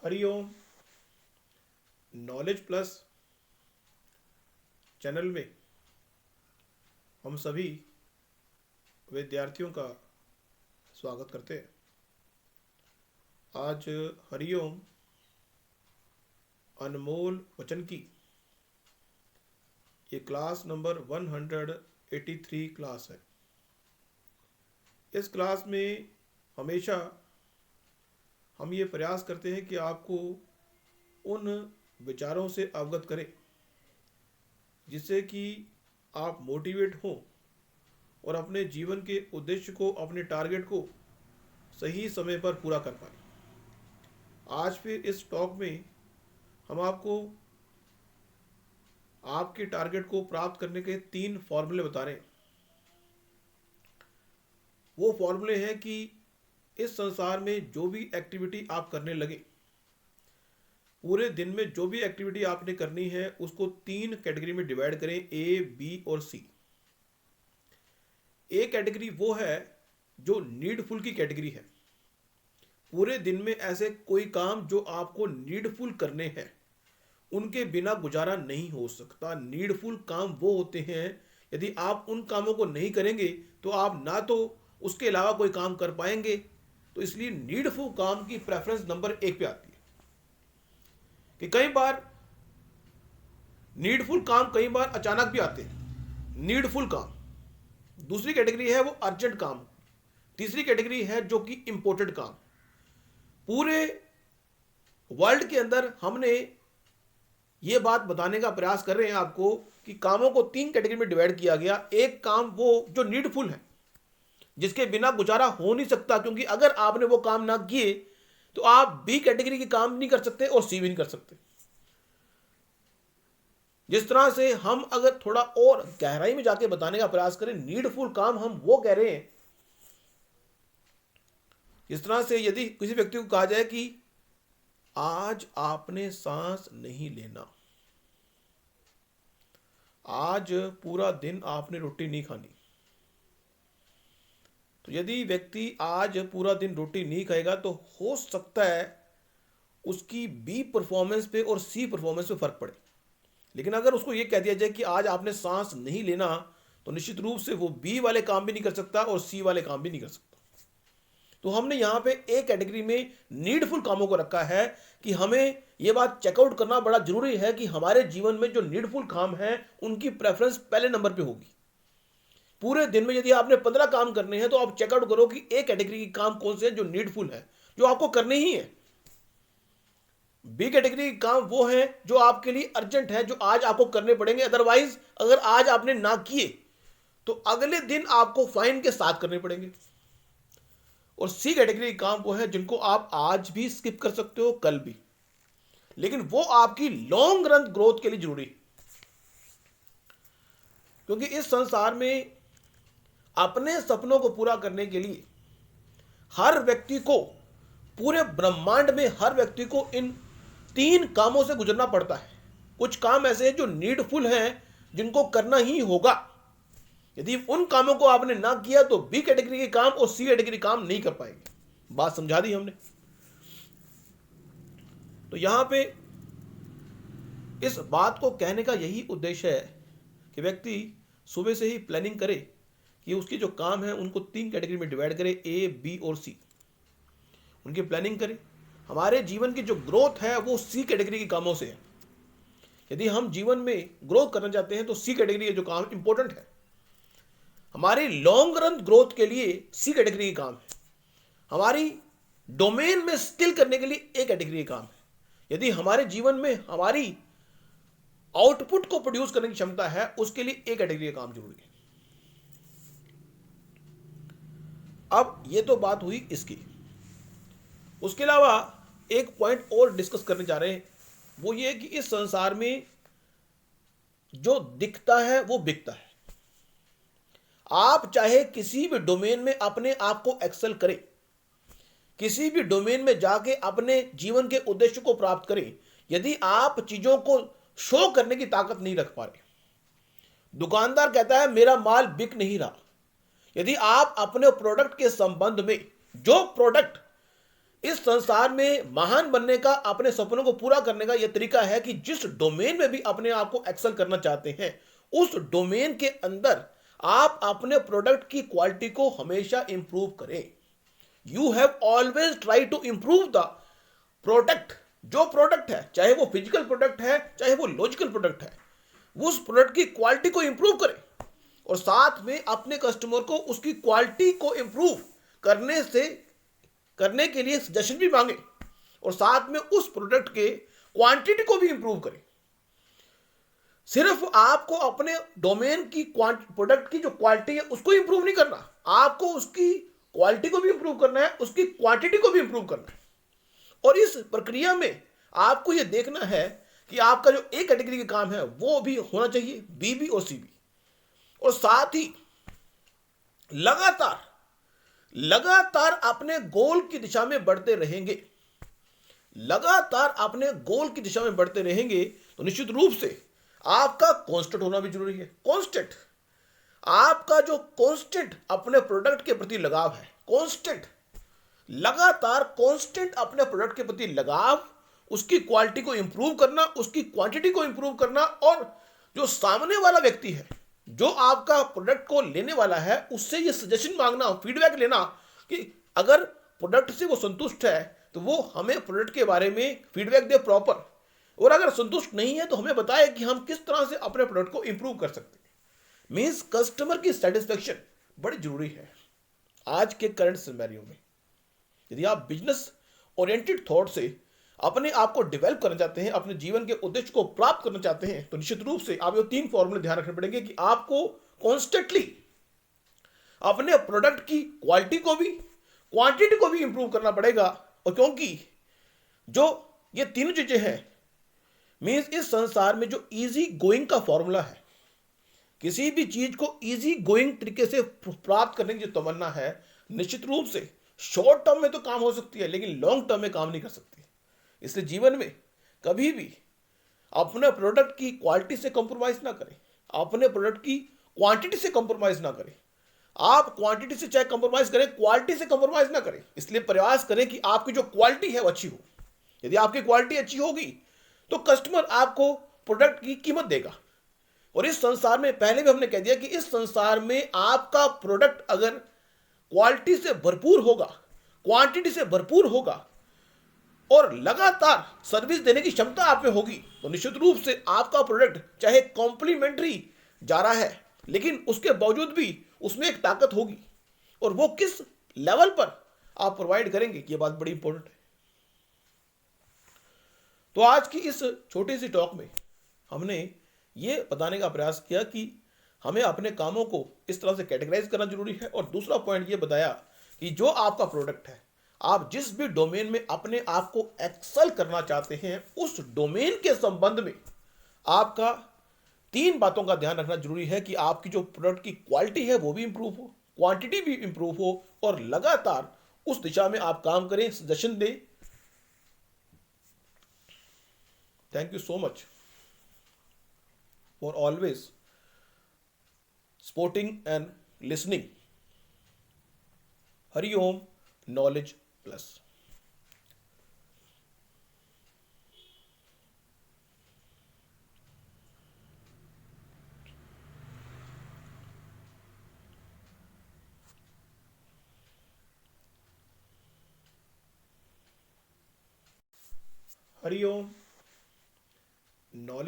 Hariom. Knowledge plus channel में हम सभी विद्यार्थियों का स्वागत करते हैं। आज हरिओम अनमोल वचन की ये क्लास नंबर 183 क्लास है। इस क्लास में हमेशा हम ये प्रयास करते हैं कि आपको उन विचारों से अवगत करें जिससे कि आप मोटिवेट हों और अपने जीवन के उद्देश्य को, अपने टारगेट को सही समय पर पूरा कर पाए। आज फिर इस टॉक में हम आपको आपके टारगेट को प्राप्त करने के 3 फॉर्मूले बता रहे हैं। वो फॉर्मूले हैं कि इस संसार में जो भी एक्टिविटी आप करने लगे, पूरे दिन में जो भी एक्टिविटी आपने करनी है उसको 3 कैटेगरी में डिवाइड करें, ए, बी और सी। ए कैटेगरी वो है जो नीडफुल की कैटेगरी है। पूरे दिन में ऐसे कोई काम जो आपको नीडफुल करने हैं, उनके बिना गुजारा नहीं हो सकता। नीडफुल काम वो होते हैं, यदि आप उन कामों को नहीं करेंगे तो आप ना तो उसके अलावा कोई काम कर पाएंगे। तो इसलिए नीडफुल काम की प्रेफरेंस नंबर 1 पे आती है। कि कई बार नीडफुल काम कई बार अचानक भी आते हैं। नीडफुल काम दूसरी कैटेगरी है, वो अर्जेंट काम। तीसरी कैटेगरी है जो कि इंपॉर्टेंट काम। पूरे वर्ल्ड के अंदर हमने ये बात बताने का प्रयास कर रहे हैं आपको कि कामों को 3 कैटेगरी में डिवाइड किया गया। एक काम वो जो नीडफुल है, जिसके बिना गुजारा हो नहीं सकता, क्योंकि अगर आपने वो काम ना किए तो आप बी कैटेगरी के काम नहीं कर सकते और सी भी नहीं कर सकते। जिस तरह से हम अगर थोड़ा और गहराई में जाके बताने का प्रयास करें, नीडफुल काम हम वो कह रहे हैं जिस तरह से यदि किसी व्यक्ति को कहा जाए कि आज आपने सांस नहीं लेना, आज पूरा दिन आपने रोटी नहीं खानी, तो यदि व्यक्ति आज पूरा दिन रोटी नहीं खाएगा तो हो सकता है उसकी बी परफॉर्मेंस पे और सी परफॉर्मेंस पे फर्क पड़े। लेकिन अगर उसको ये कह दिया जाए कि आज आपने सांस नहीं लेना, तो निश्चित रूप से वो बी वाले काम भी नहीं कर सकता और सी वाले काम भी नहीं कर सकता। तो हमने यहां पे एक कैटेगरी में नीडफुल कामों को रखा है कि हमें यह बात चेकआउट करना बड़ा जरूरी है कि हमारे जीवन में जो नीडफुल काम है उनकी प्रेफरेंस पहले नंबर पे होगी। पूरे दिन में यदि आपने 15 काम करने हैं तो आप चेकआउट करो कि एक कैटेगरी के काम कौन से हैं जो नीडफुल है, जो आपको करने ही है। बी कैटेगरी के काम वो हैं जो आपके लिए अर्जेंट है, जो आज आपको करने पड़ेंगे। अदरवाइज अगर आज आपने ना किए तो अगले दिन आपको फाइन के साथ करने पड़ेंगे। और सी कैटेगरी के काम वो है जिनको आप आज भी स्किप कर सकते हो, कल भी, लेकिन वो आपकी लॉन्ग रन ग्रोथ के लिए जरूरी है। क्योंकि इस संसार में अपने सपनों को पूरा करने के लिए हर व्यक्ति को, पूरे ब्रह्मांड में हर व्यक्ति को इन 3 कामों से गुजरना पड़ता है। कुछ काम ऐसे हैं जो नीडफुल हैं, जिनको करना ही होगा। यदि उन कामों को आपने ना किया तो बी कैटेगरी के काम और सी कैटेगरी काम नहीं कर पाएंगे। बात समझा दी हमने। तो यहां पे इस बात को कहने का यही उद्देश्य है कि व्यक्ति सुबह से ही प्लानिंग करे कि उसके जो काम है उनको 3 कैटेगरी में डिवाइड करे, ए, बी और सी। उनकी प्लानिंग करें। हमारे जीवन की जो ग्रोथ है वो सी कैटेगरी के कामों से है। यदि हम जीवन में ग्रोथ करना चाहते हैं तो सी कैटेगरी के जो काम इंपॉर्टेंट है। हमारी लॉन्ग रन ग्रोथ के लिए सी कैटेगरी के काम है। हमारी डोमेन में स्किल करने के लिए ए कैटेगरी के काम है। यदि हमारे जीवन में हमारी आउटपुट को प्रोड्यूस करने की क्षमता है, उसके लिए ए कैटेगरी का काम जरूरी है। अब ये तो बात हुई इसकी। उसके अलावा एक पॉइंट और डिस्कस करने जा रहे हैं, वो ये कि इस संसार में जो दिखता है वो बिकता है। आप चाहे किसी भी डोमेन में अपने आप को एक्सेल करें, किसी भी डोमेन में जाके अपने जीवन के उद्देश्य को प्राप्त करें, यदि आप चीजों को शो करने की ताकत नहीं रख पा रहे, दुकानदार कहता है मेरा माल बिक नहीं रहा, यदि आप अपने प्रोडक्ट के संबंध में, जो प्रोडक्ट इस संसार में महान बनने का, अपने सपनों को पूरा करने का यह तरीका है कि जिस डोमेन में भी अपने आप को एक्सेल करना चाहते हैं, उस डोमेन के अंदर आप अपने प्रोडक्ट की क्वालिटी को हमेशा इंप्रूव करें। You have always try to improve the product. जो प्रोडक्ट है, चाहे वो फिजिकल प्रोडक्ट है, चाहे वो लॉजिकल प्रोडक्ट है, उस प्रोडक्ट की क्वालिटी को इंप्रूव करें और साथ में अपने कस्टमर को उसकी क्वालिटी को इंप्रूव करने के लिए सजेशन भी मांगे और साथ में उस प्रोडक्ट के क्वांटिटी को भी इंप्रूव करें। सिर्फ आपको अपने डोमेन की प्रोडक्ट की जो क्वालिटी है उसको इंप्रूव नहीं करना, आपको उसकी क्वालिटी को भी इंप्रूव करना है, उसकी क्वांटिटी को भी इंप्रूव करना है। और इस प्रक्रिया में आपको यह देखना है कि आपका जो ए कैटेगरी का काम है वो भी होना चाहिए, बी भी और सी भी। और साथ ही लगातार अपने गोल की दिशा में बढ़ते रहेंगे, लगातार अपने गोल की दिशा में बढ़ते रहेंगे तो निश्चित रूप से आपका कांस्टेंट होना भी जरूरी है। कांस्टेंट, आपका जो कांस्टेंट अपने प्रोडक्ट के प्रति लगाव है, कांस्टेंट, लगातार कांस्टेंट अपने प्रोडक्ट के प्रति लगाव, उसकी क्वालिटी को इंप्रूव करना, उसकी क्वांटिटी को इंप्रूव करना और जो सामने वाला व्यक्ति है, जो आपका प्रोडक्ट को लेने वाला है, उससे ये सजेशन मांगना, फीडबैक लेना कि अगर प्रोडक्ट से वो संतुष्ट है तो वो हमें प्रोडक्ट के बारे में फीडबैक दे प्रॉपर, और अगर संतुष्ट नहीं है तो हमें बताए कि हम किस तरह से अपने प्रोडक्ट को इंप्रूव कर सकते हैं। मीन्स कस्टमर की सेटिस्फेक्शन बड़ी जरूरी है आज के करंट सिनेरियो में। यदि आप बिजनेस ओरिएंटेड थॉट से अपने आप को डेवलप करना चाहते हैं, अपने जीवन के उद्देश्य को प्राप्त करना चाहते हैं, तो निश्चित रूप से आप ये 3 फॉर्मूले ध्यान रखने पड़ेंगे कि आपको कॉन्स्टेंटली अपने प्रोडक्ट की क्वालिटी को भी, क्वांटिटी को भी इंप्रूव करना पड़ेगा। और क्योंकि जो ये तीनों चीजें हैं, मीन्स इस संसार में जो इजी गोइंग का फॉर्मूला है, किसी भी चीज को इजी गोइंग तरीके से प्राप्त करने की जो तमन्ना है, निश्चित रूप से शॉर्ट टर्म में तो काम हो सकती है लेकिन लॉन्ग टर्म में काम नहीं कर सकती। इसलिए जीवन में कभी भी अपने प्रोडक्ट की क्वालिटी से कंप्रोमाइज ना करें, अपने प्रोडक्ट की क्वांटिटी से कंप्रोमाइज ना करें। आप क्वांटिटी से चाहे कंप्रोमाइज करें, क्वालिटी से कंप्रोमाइज ना करें। इसलिए प्रयास करें कि आपकी जो क्वालिटी है वो अच्छी हो। यदि आपकी क्वालिटी अच्छी होगी तो कस्टमर आपको प्रोडक्ट की कीमत देगा। और इस संसार में पहले भी हमने कह दिया कि इस संसार में आपका प्रोडक्ट अगर क्वालिटी से भरपूर होगा, क्वांटिटी से भरपूर होगा और लगातार सर्विस देने की क्षमता आप में होगी, तो निश्चित रूप से आपका प्रोडक्ट चाहे कॉम्प्लीमेंट्री जा रहा है लेकिन उसके बावजूद भी उसमें एक ताकत होगी, और वो किस लेवल पर आप प्रोवाइड करेंगे, ये बात बड़ी इंपॉर्टेंट है। तो आज की इस छोटी सी टॉक में हमने ये बताने का प्रयास किया कि हमें अपने कामों को इस तरह से कैटेगराइज करना जरूरी है। और दूसरा पॉइंट ये बताया कि जो आपका प्रोडक्ट है, आप जिस भी डोमेन में अपने आप को एक्सेल करना चाहते हैं, उस डोमेन के संबंध में आपका 3 बातों का ध्यान रखना जरूरी है कि आपकी जो प्रोडक्ट की क्वालिटी है वो भी इंप्रूव हो, क्वांटिटी भी इंप्रूव हो और लगातार उस दिशा में आप काम करें, सजेशन दें। Thank you so much for always supporting and listening. Hari Om knowledge plus. Hari Om knowledge